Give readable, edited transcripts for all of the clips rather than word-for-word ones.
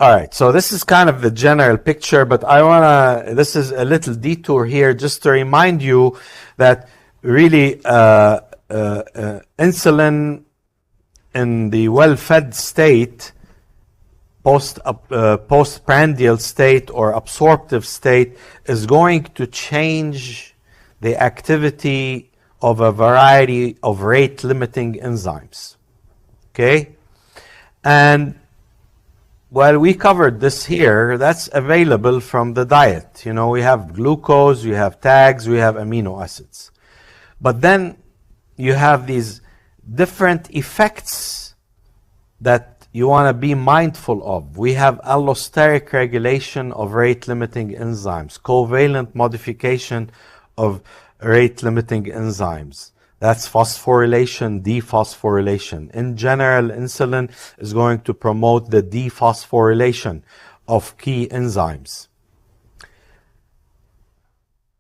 All right, so this is kind of the general picture, but this is a little detour here just to remind you that really insulin in the well-fed state, postprandial state or absorptive state, is going to change the activity of a variety of rate-limiting enzymes. Okay? And well, we covered this here. That's available from the diet. You know, we have glucose, we have tags, we have amino acids. But then you have these different effects that you want to be mindful of. We have allosteric regulation of rate-limiting enzymes, covalent modification of rate-limiting enzymes. That's phosphorylation, dephosphorylation. In general, insulin is going to promote the dephosphorylation of key enzymes.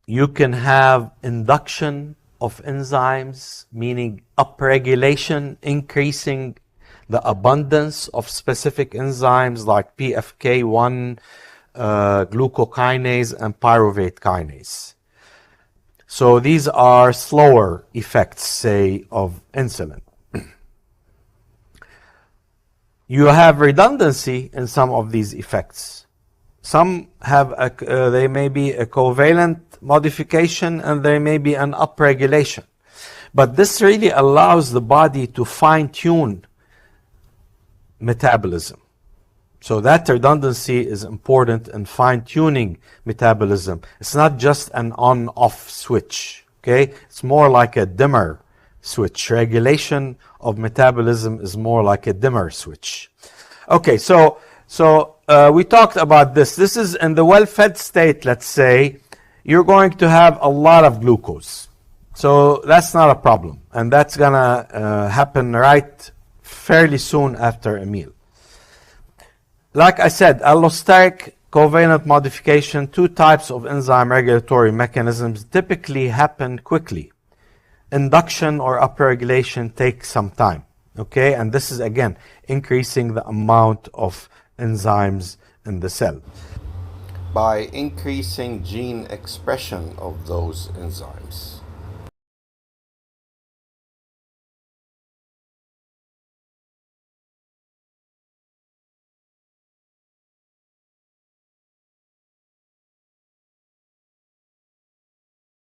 You can have induction of enzymes, meaning upregulation, increasing the abundance of specific enzymes like PFK1, glucokinase, and pyruvate kinase. So these are slower effects, say, of insulin. You have redundancy in some of these effects. Some have they may be a covalent modification and there may be an upregulation. But this really allows the body to fine-tune metabolism. So that redundancy is important in fine-tuning metabolism. It's not just an on-off switch, okay? It's more like a dimmer switch. Regulation of metabolism is more like a dimmer switch. Okay, so we talked about this. This is in the well-fed state, let's say, you're going to have a lot of glucose. So that's not a problem. And that's gonna happen right fairly soon after a meal. Like I said, allosteric covalent modification, two types of enzyme regulatory mechanisms typically happen quickly. Induction or upregulation takes some time, okay? And this is, again, increasing the amount of enzymes in the cell by increasing gene expression of those enzymes.